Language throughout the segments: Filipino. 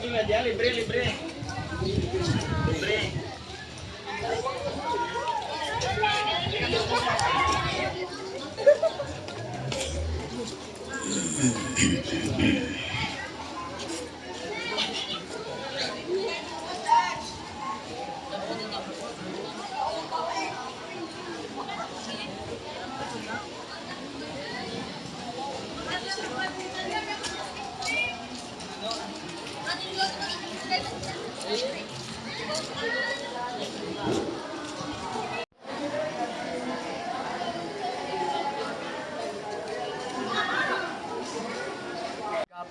Libre, libre. Libre.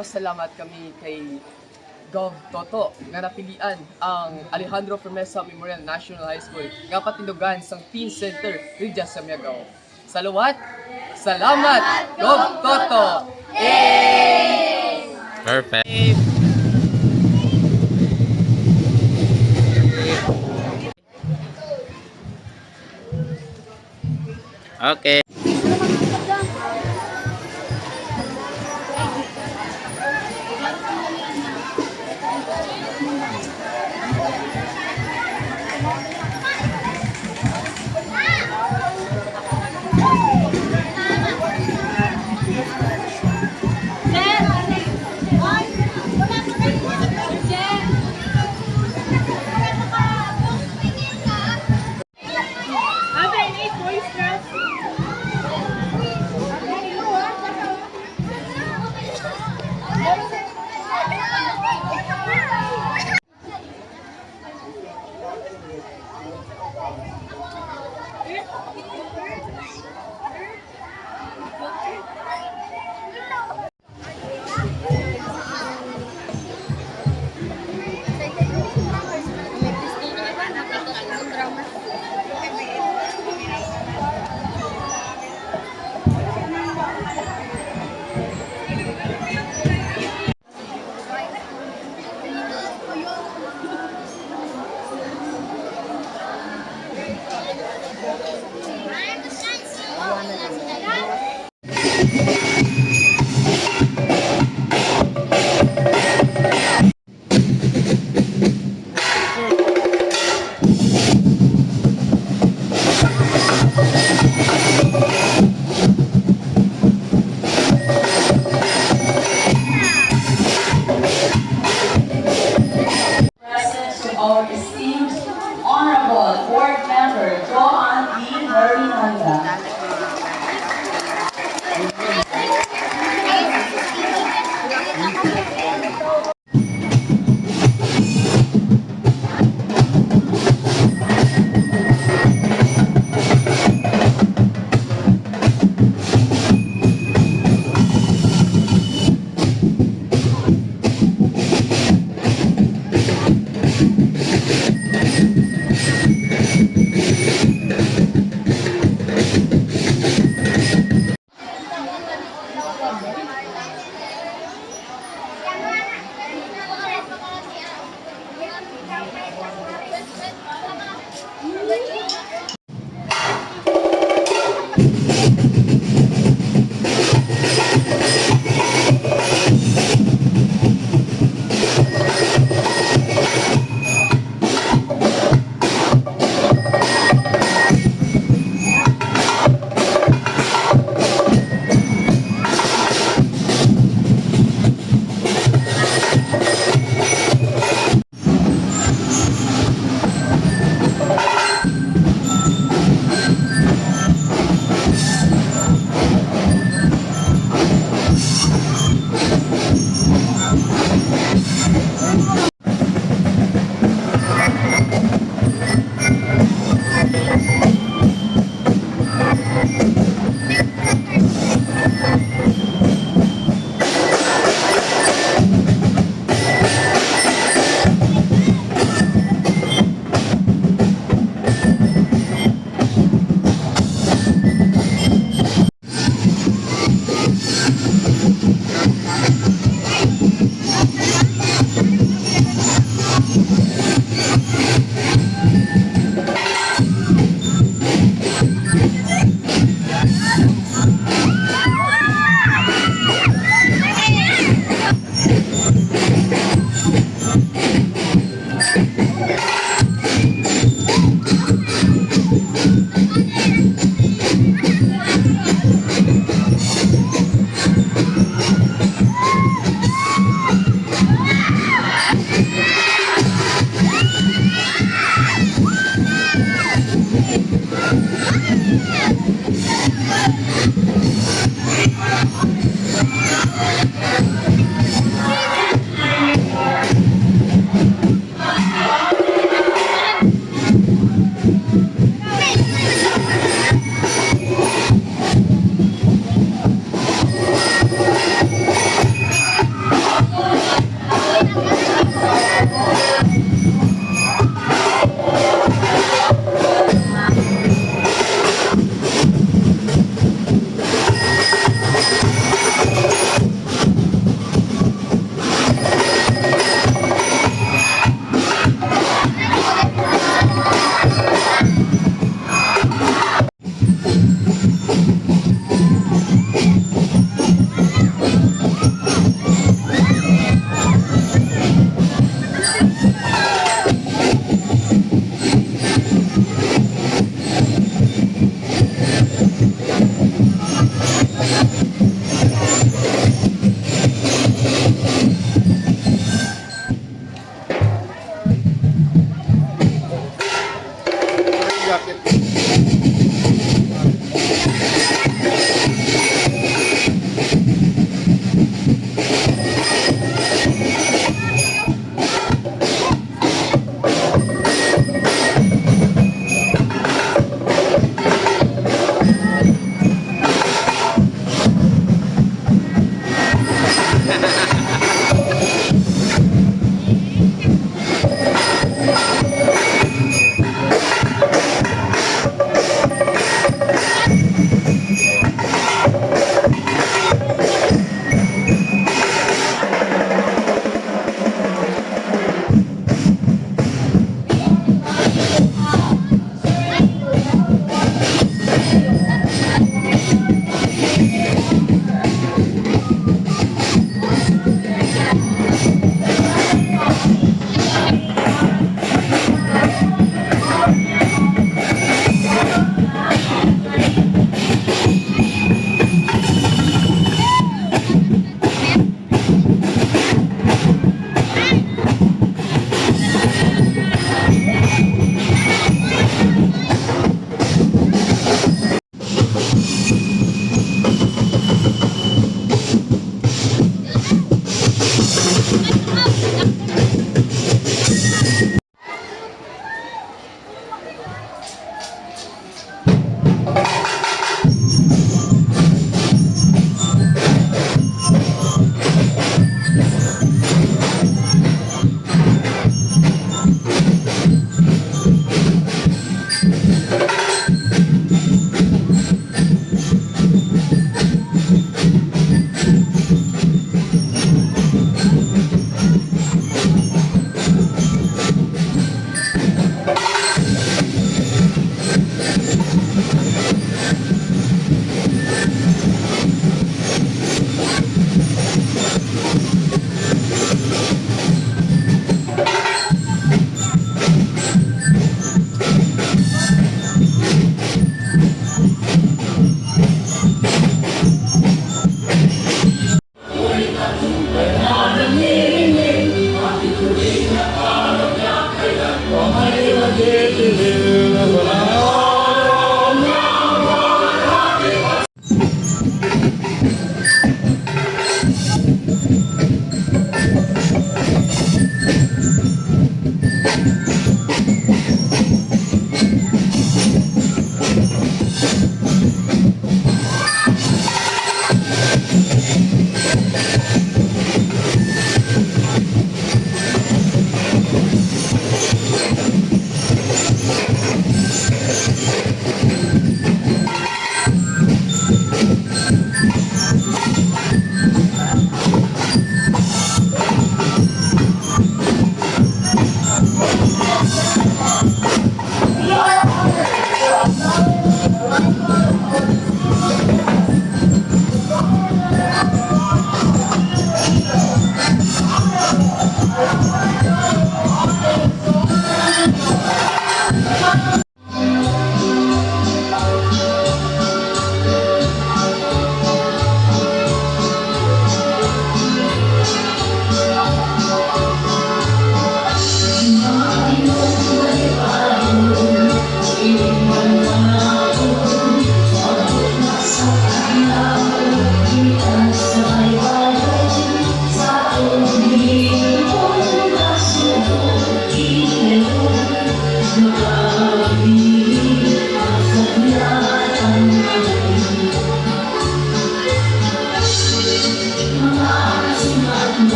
Pasalamat kami kay Gov. Toto nga napilian ang Alejandro Fermesa Memorial National High School nga patindugan sang Teen Center Ridja sa Miagao. Salawat! Salamat, Gov. Toto! Perfect. Okay.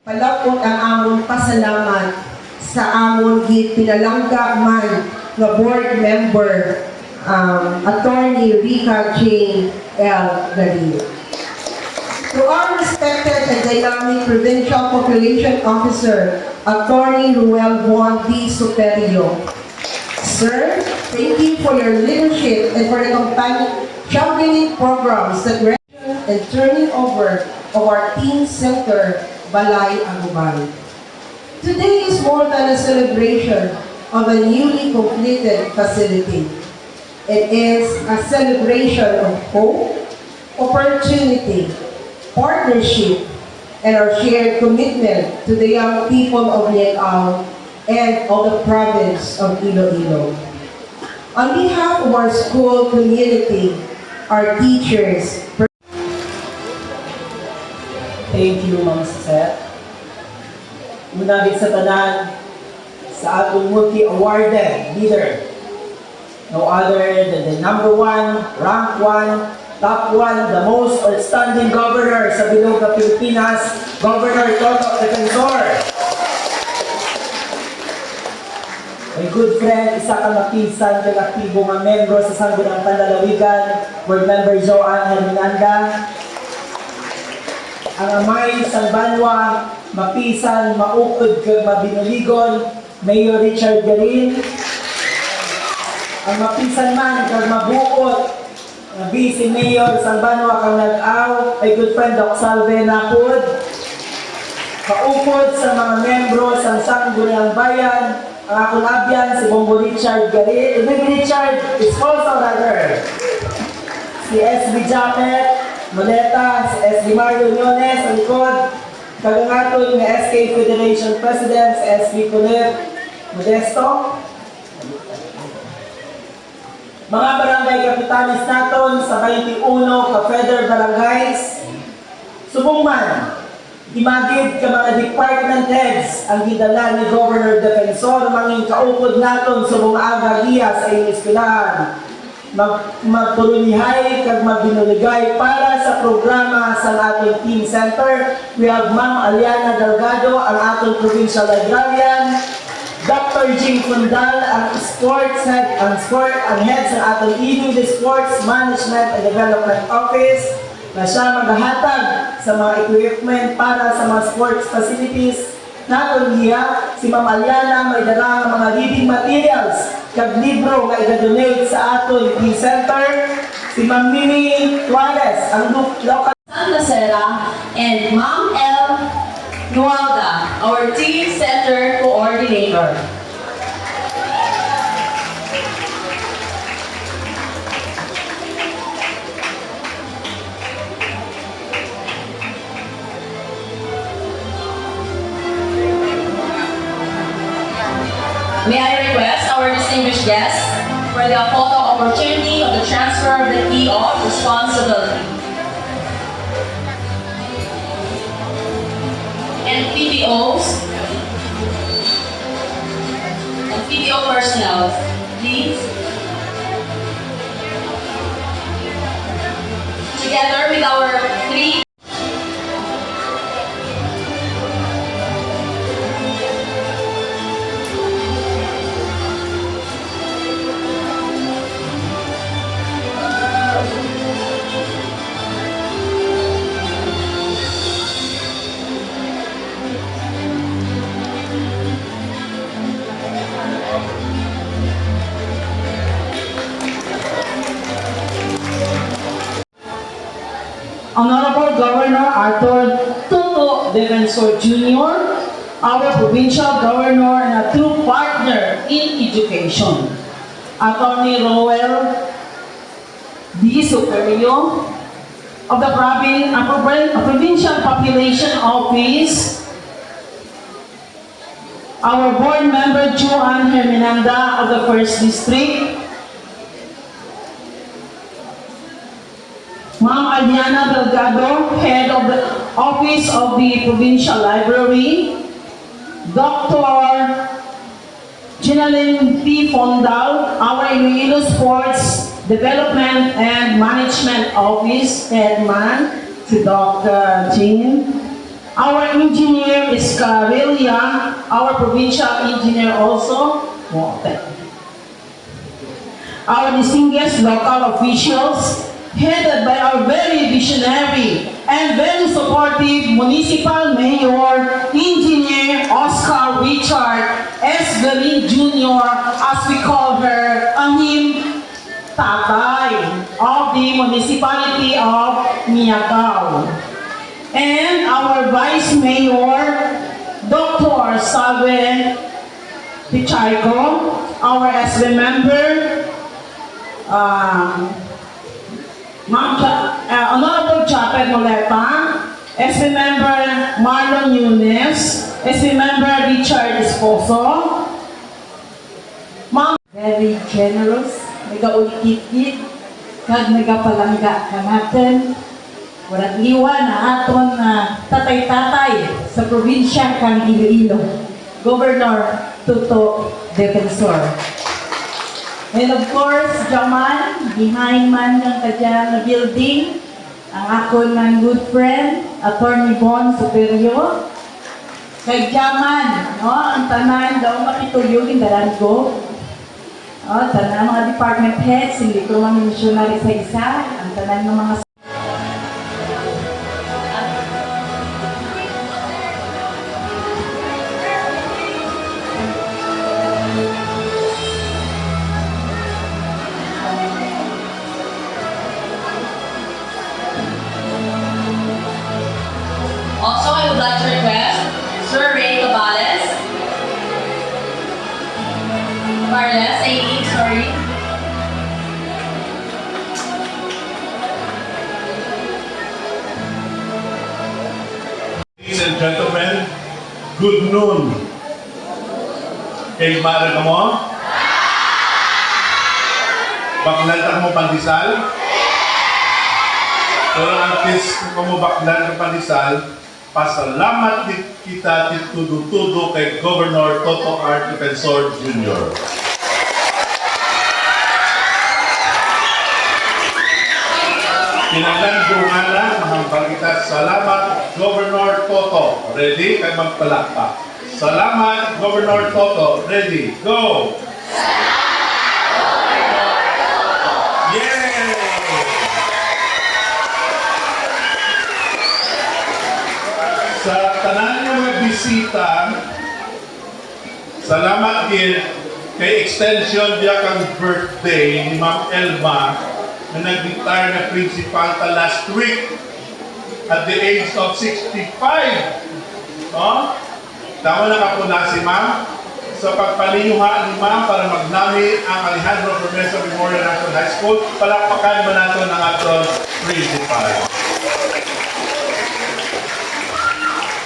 Palapot ang among pasalamat sa among pinalangga man nga board member, Attorney Rica J. L. Dario. To our respected and dynamic Provincial Population Officer, Attorney Ruel Juan D. Superio. Sir, thank you for your leadership and for the championing programs that were and turning over of our teen center, Balay Agubay. Today is more than a celebration of a newly completed facility. It is a celebration of hope, opportunity, partnership, and our shared commitment to the young people of Lienao and of the province of Iloilo. On behalf of our school community, our teachers, thank you, Ma'am Seth. Muna din sa tanan, sa atong multi-awarded leader, no other than the number 1, rank 1, top 1, the most outstanding governor sa bilog ng Pilipinas, Governor Toto Defensor. My good friend, isa kang mapisan kang aktibo nga membro sa Sangguniang Panlalawigan, Board Member Joanne Hernanda. Ang amay sa Banwa, mapisan, maukod kag mabinaligon, Mayor Richard Garin. Ang mapisan man kag mabuot, Vice Mayor sa Banwa kang nag-aw, ay good friend Doc Salve Napod. Kaupod sa mga membro sa Sangguniang Bayan, ang akong abyan, si Bongo Richard Garin. Baby Richard is also rather. Si SB Japet, Moleta, si SB Mario Nyones, sa likod. Kagangatod ng SK Federation President, si SB Colette Modesto. Mga barangay kapitanes naton sa 21 ka-Feder Barangays. Subungman, imagid ka mga department heads ang gidala ni Governor Defensor manging kaupod naton sa mga agagiya sa inyong eskwelahan. Magpurunihay kag mabinuligay para sa programa sa ating team center. We have Ma'am Aliana Delgado, ang ating provincial librarian, Dr. Jing Fundal, ang sports head, ang head sa ating EDU, the Sports Management and Development Office, na siya maghahatag sa mga equipment para sa mga sports facilities. Naton niya, si Ma'am Aliana may dala ng mga reading materials kag libro nga i-donate sa aton team center. Si Ma'am Mimi Juarez, ang local Santa Sera, and Ma'am L. Nualda, our team center coordinator. May I request our distinguished guests for the photo opportunity of the transfer of the key of responsibility. And PPOs and PPO personnel, please. Together with our three Honorable Governor Arthur Toto Defensor Jr., our provincial governor and a true partner in education. Attorney Roel D. Superio of the Provincial Population Office, our board member Joanne Herminanda of the 1st District, Ma'am Aliana Delgado, Head of the Office of the Provincial Library, Dr. Ginalyn P. Fondal, our Iloilo Sports Development and Management Office Headman, si Dr. Jean. Our engineer is Carelia, our provincial engineer also. Our distinguished local officials, headed by our very visionary and very supportive Municipal Mayor, Engineer Oscar Richard S. Garin Jr., as we call her, ang him tatay of the Municipality of Miagao. And our Vice Mayor, Dr. Salve Picharco, our SB member, Honorable Chapet Moleta, SB member Marlon Yunes, SB member Richard Esposo, Very generous, nagaulikit-kit, kag nagapalangga ka natin. Warat liwa na aton na tatay-tatay sa probinsya kang Iloilo, Governor Tuto Defensor. And of course, Jaman, behind man ng kadyang na building, ang ako ng good friend, Attorney Bon Superior. Kay Jaman, no, ang tanan daw makitulyo yung dalan ko. Tanan mga department heads, hindi ko mga missionary sa isa, ang tanan ng mga Also, I would like to request Sir Ray Cabales. Carles, sorry. Ladies and gentlemen, good noon. Kay Mara ka mo? Baklan mo pandesal? Pero ang kiss kung mo baklan ng pandesal, pasalamat kita titudo-tudo kay Governor Toto R. Defensor Jr. Pinaglandungan na, mahambal kita. Salamat, Governor Toto. Ready? Kay magpalakpak. Salamat, Governor Toto. Ready? Go! Yay! Sa tanan ng mga bisita, salamat din kay extension diya kang birthday ni Ma'am Elma na nag-retire na principal ta last week at the age of 65. Oh? Tama na ka po na si Ma'am sa pagpaliyuhan ni Ma'am para magnami ang Alejandro Promesa Memorial National High School. Palakpakan ba natin ang ating principal.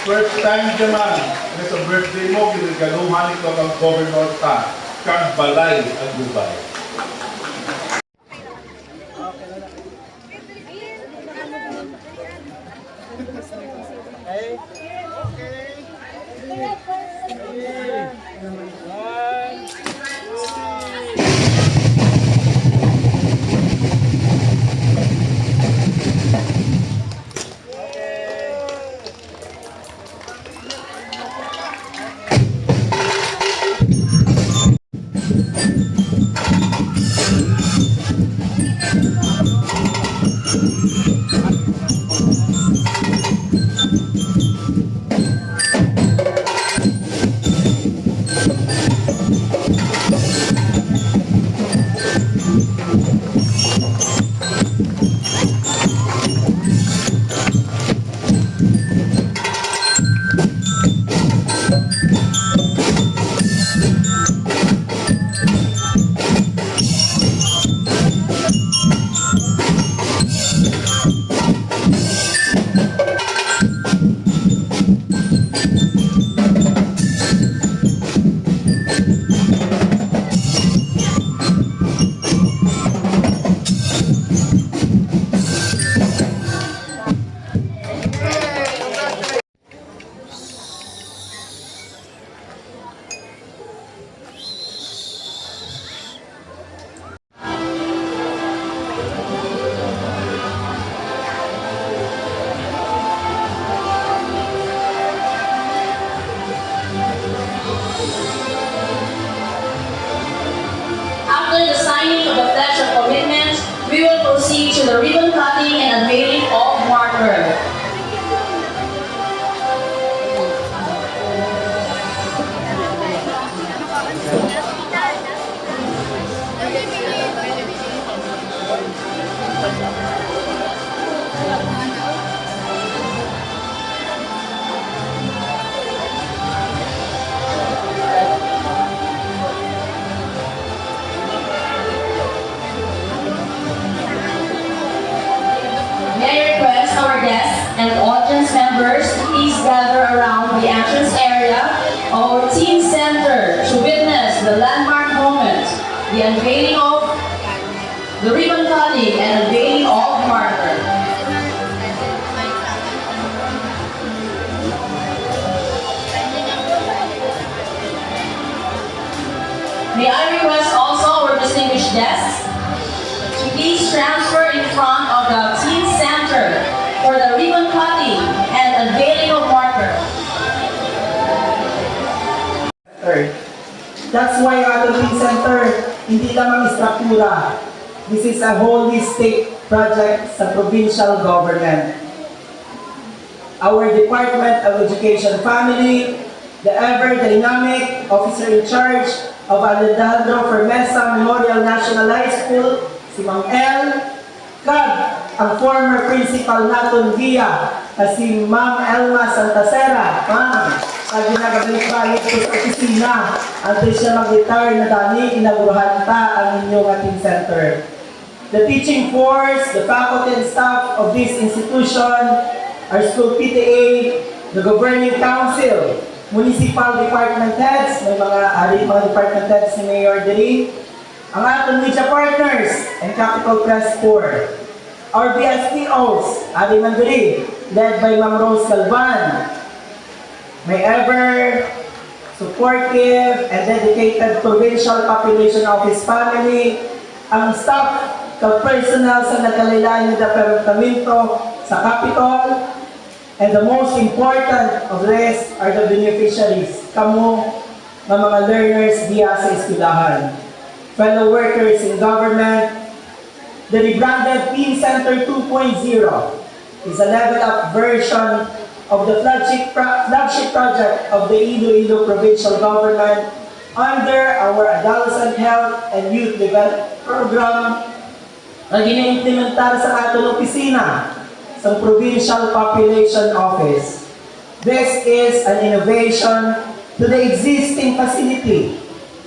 First time naman na sa birthday mo, ginagaluhan ito kang governor ka, kang balay ang Dubai. to the ribbon cutting and unveiling of marker. May I request our guests and audience members to please gather around the entrance area of our teen center to witness the landmark moment, the unveiling of the ribbon cutting and unveiling of marker. May I request also our distinguished guests to please transfer in front of the teen center for the ribbon cutting and unveiling of marker. That's why ang ating teen center, hindi lamang istruktura. This is a holistic project sa provincial government. Our Department of Education Family, the ever-dynamic officer in charge of Alejandro Fermesa Memorial National High School, si Ma'am El, kag ang former principal naton Via, si Ma'am Elma Santasera, kag ginagabalik-balik ko sa opisina, until siya mag-retire na dani, inaugurahan ta ang inyong ating center. The teaching force, the faculty and staff of this institution, our school PTA, the governing council, municipal department heads, may mga department heads si Mayor Deli, ang atong media partners and Capital Press Corps, our BSPOs, Adi Manduri, led by Ma'am Rose Galvan, may ever supportive and dedicated provincial population office family, ang staff personal sa nagkalilayan ng departamento sa Capitol, and the most important of this are the beneficiaries, kamo ng mga learners diya sa eskwelahan. Fellow workers in government, the rebranded Teen Center 2.0 is a level-up version of the flagship project of the Iloilo Provincial Government under our Adolescent Health and Youth Development Program na gina-implementar sa ating opisina sa Provincial Population Office. This is an innovation to the existing facility,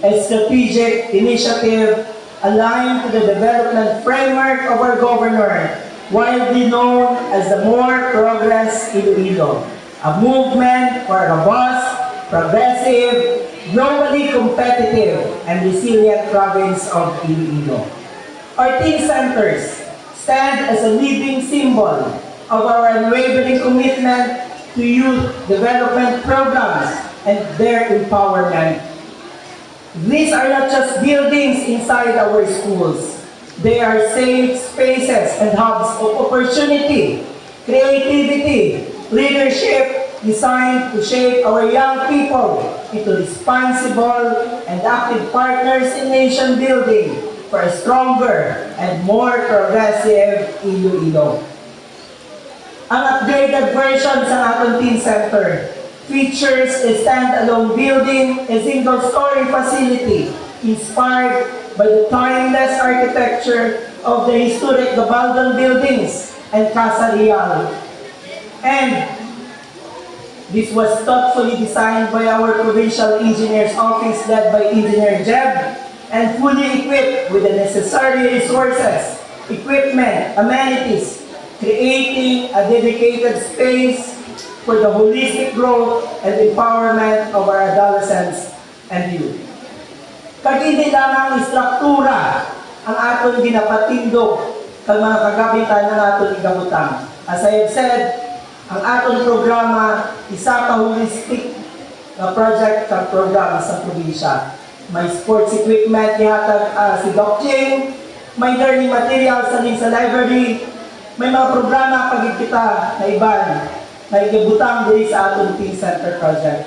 a strategic initiative aligned to the development framework of our governor, widely known as the More Progress Iloilo, a movement for a robust, progressive, globally competitive, and resilient province of Iloilo. Our teen centers stand as a living symbol of our unwavering commitment to youth development programs and their empowerment. These are not just buildings inside our schools. They are safe spaces and hubs of opportunity, creativity, leadership designed to shape our young people into responsible and active partners in nation building for a stronger and more progressive Iloilo. Ang upgraded version sa ating teen center features a standalone building, a single-story facility inspired by the timeless architecture of the historic Gabaldon buildings and Casa Real. And this was thoughtfully designed by our Provincial Engineers Office led by Engineer Jeb and fully equipped with the necessary resources, equipment, amenities, creating a dedicated space for the holistic growth and empowerment of our adolescents and youth. Kag hindi lamang istruktura ang aton ginapatindog kag mga kagabitan ng aton igabutang. As I have said, ang aton programa isa ka holistic na project kag program sa probinsya. May sports equipment ihatag si Doc Jing, may learning materials sa library, may mga programa pagkikita na iban na igabutang diri sa aton teen center project.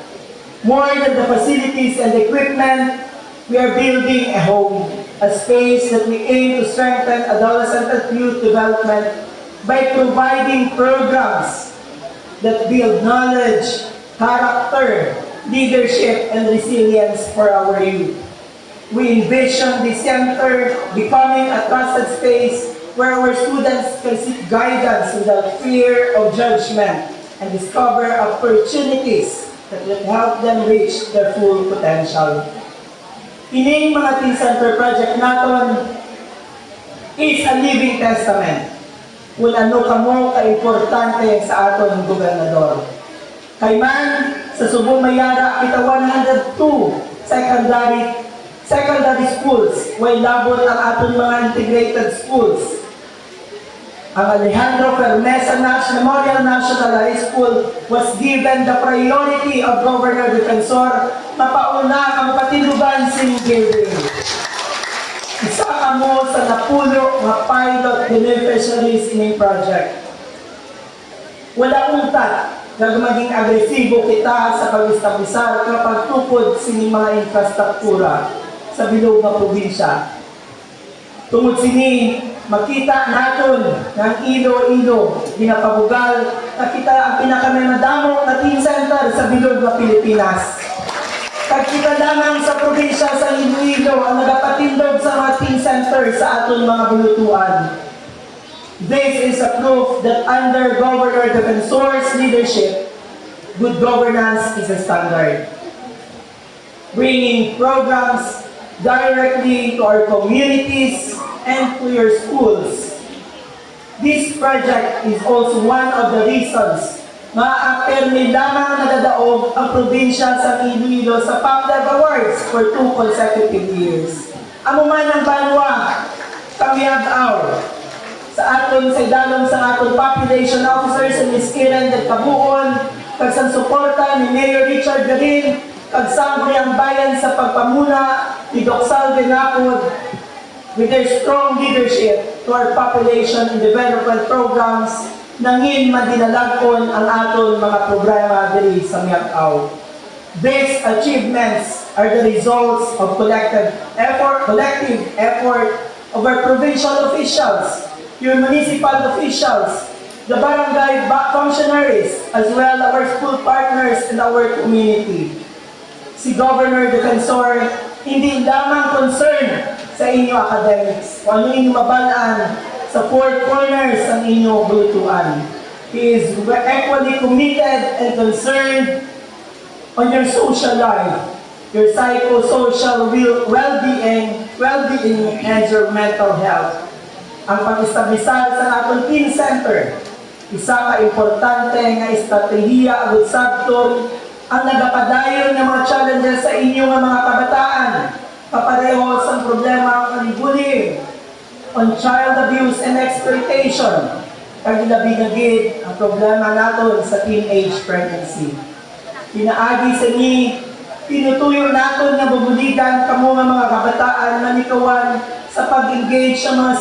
More than the facilities and equipment, we are building a home, a space that we aim to strengthen adolescent and youth development by providing programs that build knowledge, character, leadership, and resilience for our youth. We envision the center becoming a trusted space where our students can seek guidance without fear of judgment and discover opportunities that will help them reach their full potential. Ining mga Teen Center project naton is a living testament kung ano kamo ka-importante sa aton gobernador. Kay man, sa Subong Mayara, kita 102 secondary schools, way labot ang aton mga integrated schools. Ang Alejandro Fermesa Memorial National High School was given the priority of Governor Defensor mapauna ang patilugan sin building. Isa kamo sa napulo nga pilot beneficiaries in project. Wala untat nga maging agresibo kita sa pag-establisar kapag tukod sini mga infrastruktura sa bilog nga probinsya. Tungod sini, makita naton ng ilo-ilo, ginapabugal, nakita ang pinakamadamo na teen center sa bilog na Pilipinas. Pagkita lamang sa probinsya sa Iloilo ang nagapatindog sa mga teen center sa aton mga bulutuan. This is a proof that under Governor Defensor's leadership, good governance is a standard. Bringing programs directly to our communities and to your schools. This project is also one of the reasons ma-permi lamang nadadaog ang probinsya sa Iloilo sa PAPDEV Awards for 2 consecutive years. Amo man ang banwa, Kamiag-aw, sa aton sa idalom sa aton population officer sa Ms. Kiran del Cabuon, kag suporta ni Mayor Richard Garin, kag sangre ang bayan sa pagpamuna ni Doc Salve Napod, with their strong leadership to our population and development programs, nangin madinalagkon ang aton mga programa diri sa Miag-aw. These achievements are the results of collective effort of our provincial officials, your municipal officials, the barangay functionaries, as well as our school partners and our community. Si Governor Defensor hindi lamang concern sa inyo academics, o ano inyo mabalaan sa four corners ng inyong bulutuan. He is equally committed and concerned on your social life, your psychosocial well-being, and your mental health. Ang pag-establisar sa atong teen center, isa ka importante nga estratehiya agud sabton ang nagapadayon ng mga challenges sa inyong mga kabataan, kapareho sa problema ng bullying, on child abuse and exploitation, kag labi ang problema naton sa teenage pregnancy. Pinaagi sa ni, tinutuyo naton nga bubuligan kamo nga mga kabataan manikawan sa pag-engage sa mga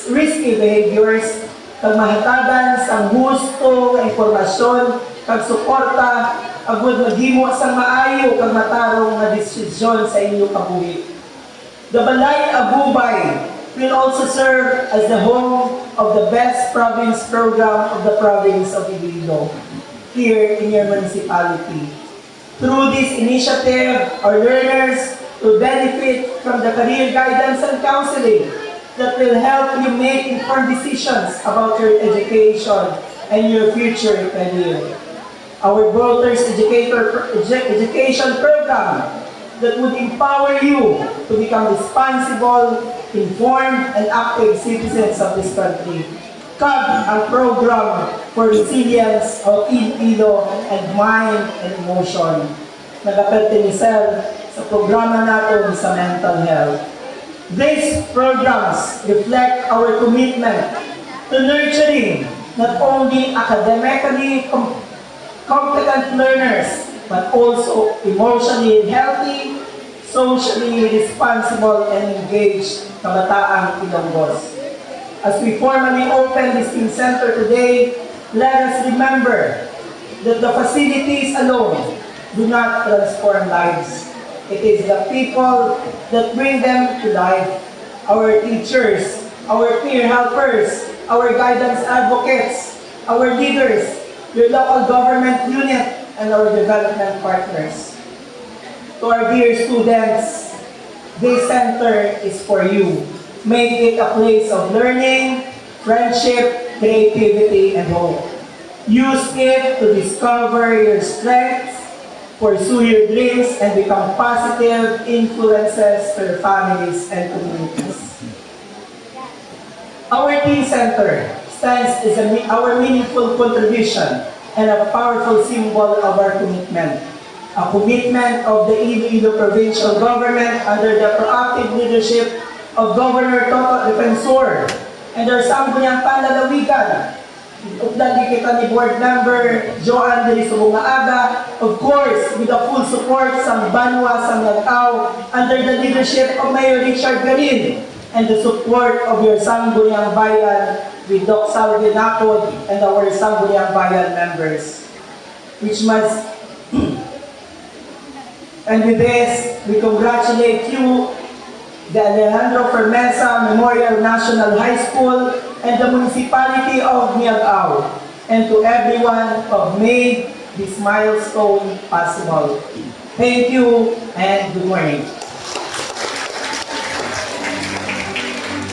risky behaviors, kag mahatagan sa gusto nga informasyon, kag suporta, agud maghimo sa maayo kag matarong nga desisyon sa inyong kabuhi. The Balay Agubay will also serve as the home of the Best Province Program of the province of Iloilo here in your municipality. Through this initiative, our learners will benefit from the career guidance and counseling that will help you make informed decisions about your education and your future career. Our Voters Education Program that would empower you to become responsible, informed, and active citizens of this country. CAG, ang program for resilience of Iloilo and mind and emotion. Nagapertenisel sa programa natin sa mental health. These programs reflect our commitment to nurturing not only academically competent learners, but also emotionally healthy, socially responsible, and engaged kabataang Ilonggos. As we formally open this teen center today, let us remember that the facilities alone do not transform lives. It is the people that bring them to life. Our teachers, our peer helpers, our guidance advocates, our leaders, your local government unit, and our development partners. To our dear students, this center is for you. Make it a place of learning, friendship, creativity, and hope. Use it to discover your strengths, pursue your dreams, and become positive influences to your families and communities. Our Teen Center stands as our meaningful contribution and a powerful symbol of our commitment. A commitment of the Iloilo Provincial Government under the proactive leadership of Governor Toto Defensor and our Sangguniang Panlalawigan. Utlagi kita ni Board Member Joanne de Subungaaga, of course, with the full support sa Banwa sa Nagao under the leadership of Mayor Richard Garin and the support of your Sangguniang Bayan with Doc Salvi Napod and our Sangguniang Bayan members. Which must and with this, we congratulate you, the Alejandro Fermesa Memorial National High School, and the municipality of Miagao, and to everyone who have made this milestone possible. Thank you and good morning.